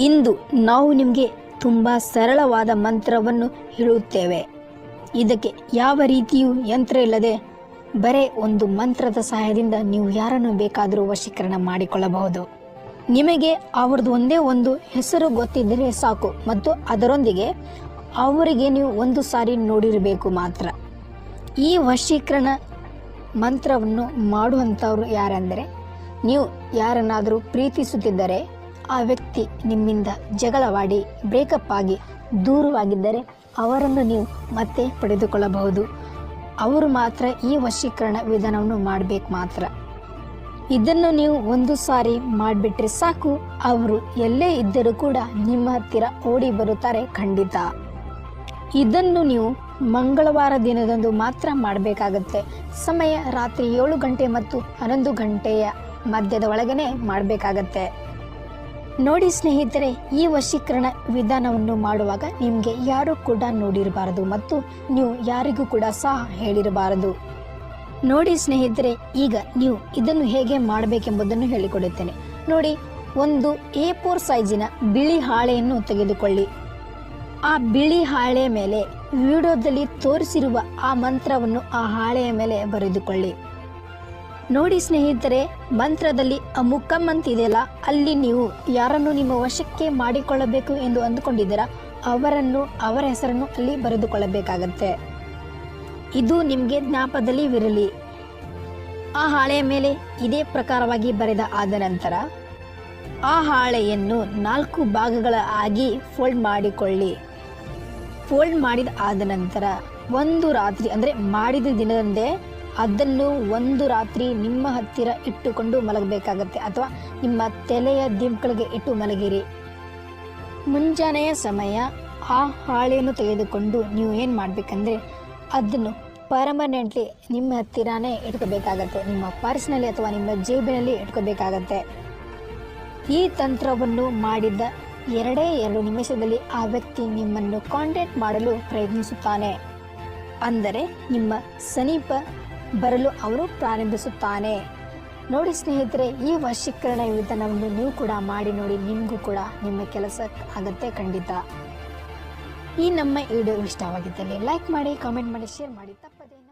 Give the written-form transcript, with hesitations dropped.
ಇಂದು ನಾವು ನಿಮಗೆ ತುಂಬ ಸರಳವಾದ ಮಂತ್ರವನ್ನು ಹೇಳುತ್ತೇವೆ. ಇದಕ್ಕೆ ಯಾವ ರೀತಿಯೂ ಯಂತ್ರ ಇಲ್ಲದೆ ಬರೇ ಒಂದು ಮಂತ್ರದ ಸಹಾಯದಿಂದ ನೀವು ಯಾರನ್ನು ಬೇಕಾದರೂ ವಶೀಕರಣ ಮಾಡಿಕೊಳ್ಳಬಹುದು. ನಿಮಗೆ ಅವರದ್ದು ಒಂದೇ ಒಂದು ಹೆಸರು ಗೊತ್ತಿದ್ದರೆ ಸಾಕು ಮತ್ತು ಅದರೊಂದಿಗೆ ಅವರಿಗೆ ನೀವು ಒಂದು ಸಾರಿ ನೋಡಿರಬೇಕು ಮಾತ್ರ. ಈ ವಶೀಕರಣ ಮಂತ್ರವನ್ನು ಮಾಡುವಂಥವ್ರು ಯಾರೆಂದರೆ, ನೀವು ಯಾರನ್ನಾದರೂ ಪ್ರೀತಿಸುತ್ತಿದ್ದರೆ ಆ ವ್ಯಕ್ತಿ ನಿಮ್ಮಿಂದ ಜಗಳವಾಡಿ ಬ್ರೇಕಪ್ ಆಗಿ ದೂರವಾಗಿದ್ದರೆ ಅವರನ್ನು ನೀವು ಮತ್ತೆ ಪಡೆದುಕೊಳ್ಳಬಹುದು. ಅವರು ಮಾತ್ರ ಈ ವಶೀಕರಣ ವಿಧಾನವನ್ನು ಮಾಡಬೇಕು ಮಾತ್ರ. ಇದನ್ನು ನೀವು ಒಂದು ಸಾರಿ ಮಾಡಿಬಿಟ್ರೆ ಸಾಕು, ಅವರು ಎಲ್ಲೇ ಇದ್ದರೂ ಕೂಡ ನಿಮ್ಮ ಹತ್ತಿರ ಓಡಿ ಬರುತ್ತಾರೆ ಖಂಡಿತ. ಇದನ್ನು ನೀವು ಮಂಗಳವಾರ ದಿನದಂದು ಮಾತ್ರ ಮಾಡಬೇಕಾಗತ್ತೆ. ಸಮಯ ರಾತ್ರಿ 7 ಗಂಟೆ ಮತ್ತು 11 ಗಂಟೆಯ ಮಧ್ಯದ ಒಳಗನೆ ಮಾಡಬೇಕಾಗತ್ತೆ. ನೋಡಿ ಸ್ನೇಹಿತರೆ, ಈ ವಶೀಕರಣ ವಿಧಾನವನ್ನು ಮಾಡುವಾಗ ನಿಮಗೆ ಯಾರೂ ಕೂಡ ನೋಡಿರಬಾರದು ಮತ್ತು ನೀವು ಯಾರಿಗೂ ಕೂಡ ಸಹ ಹೇಳಿರಬಾರದು. ನೋಡಿ ಸ್ನೇಹಿತರೆ, ಈಗ ನೀವು ಇದನ್ನು ಹೇಗೆ ಮಾಡಬೇಕೆಂಬುದನ್ನು ಹೇಳಿಕೊಡುತ್ತೇನೆ. ನೋಡಿ, ಒಂದು A4 ಸೈಜಿನ ಬಿಳಿ ಹಾಳೆಯನ್ನು ತೆಗೆದುಕೊಳ್ಳಿ. ಆ ಬಿಳಿ ಹಾಳೆಯ ಮೇಲೆ ವಿಡಿಯೋದಲ್ಲಿ ತೋರಿಸಿರುವ ಆ ಮಂತ್ರವನ್ನು ಆ ಹಾಳೆಯ ಮೇಲೆ ಬರೆದುಕೊಳ್ಳಿ. ನೋಡಿ ಸ್ನೇಹಿತರೆ, ಮಂತ್ರದಲ್ಲಿ ಅಮುಕಂ ಅಂತಿದೆಯಲ್ಲ, ಅಲ್ಲಿ ನೀವು ಯಾರನ್ನು ನಿಮ್ಮ ವಶಕ್ಕೆ ಮಾಡಿಕೊಳ್ಳಬೇಕು ಎಂದು ಅಂದುಕೊಂಡಿದ್ದೀರಾ ಅವರ ಹೆಸರನ್ನು ಅಲ್ಲಿ ಬರೆದುಕೊಳ್ಳಬೇಕಾಗತ್ತೆ. ಇದು ನಿಮಗೆ ಜ್ಞಾಪಕದಲ್ಲಿ ಇರಲಿ. ಆ ಹಾಳೆಯ ಮೇಲೆ ಇದೇ ಪ್ರಕಾರವಾಗಿ ಬರೆದ ಆದ ನಂತರ ಆ ಹಾಳೆಯನ್ನು 4 ಭಾಗಗಳ ಆಗಿ ಫೋಲ್ಡ್ ಮಾಡಿಕೊಳ್ಳಿ. ಫೋಲ್ಡ್ ಮಾಡಿದ ಆದ ನಂತರ ಒಂದು ರಾತ್ರಿ ಅಂದರೆ ಮಾಡಿದ ದಿನದಂದೇ ಅದನ್ನು ಒಂದು ರಾತ್ರಿ ನಿಮ್ಮ ಹತ್ತಿರ ಇಟ್ಟುಕೊಂಡು ಮಲಗಬೇಕಾಗತ್ತೆ, ಅಥವಾ ನಿಮ್ಮ ತಲೆಯ ದಿಂಬುಗಳಿಗೆ ಇಟ್ಟು ಮಲಗಿರಿ. ಮುಂಜಾನೆಯ ಸಮಯ ಆ ಹಾಳೆಯನ್ನು ತೆಗೆದುಕೊಂಡು ನೀವು ಏನು ಮಾಡಬೇಕಂದ್ರೆ ಅದನ್ನು ಪರ್ಮನೆಂಟ್ಲಿ ನಿಮ್ಮ ಹತ್ತಿರನೇ ಇಟ್ಕೋಬೇಕಾಗತ್ತೆ. ನಿಮ್ಮ ಪರ್ಸ್ನಲ್ಲಿ ಅಥವಾ ನಿಮ್ಮ ಜೇಬಿನಲ್ಲಿ ಇಟ್ಕೋಬೇಕಾಗತ್ತೆ. ಈ ತಂತ್ರವನ್ನು ಮಾಡಿದ 2 ನಿಮಿಷದಲ್ಲಿ ಆ ವ್ಯಕ್ತಿ ನಿಮ್ಮನ್ನು ಕಾಂಟ್ಯಾಕ್ಟ್ ಮಾಡಲು ಪ್ರಯತ್ನಿಸುತ್ತಾನೆ. ಅಂದರೆ ನಿಮ್ಮ ಸಮೀಪ ಬರಲು ಅವನು ಪ್ರಾರಂಭಿಸುತ್ತಾನೆ. ನೋಡಿ ಸ್ನೇಹಿತರೆ, ಈ ವಶೀಕರಣ ವಿಧಾನವನ್ನು ನೀವು ಕೂಡ ಮಾಡಿ ನೋಡಿ, ನಿಮಗೂ ಕೂಡ ನಿಮ್ಮ ಕೆಲಸ ಆಗತ್ತೆ ಖಂಡಿತ. ಈ ನಮ್ಮ ವಿಡಿಯೋ ಇಷ್ಟವಾಗಿದ್ದಲ್ಲಿ ಲೈಕ್ ಮಾಡಿ, ಕಾಮೆಂಟ್ ಮಾಡಿ, ಶೇರ್ ಮಾಡಿ. ತಪ್ಪದೇನ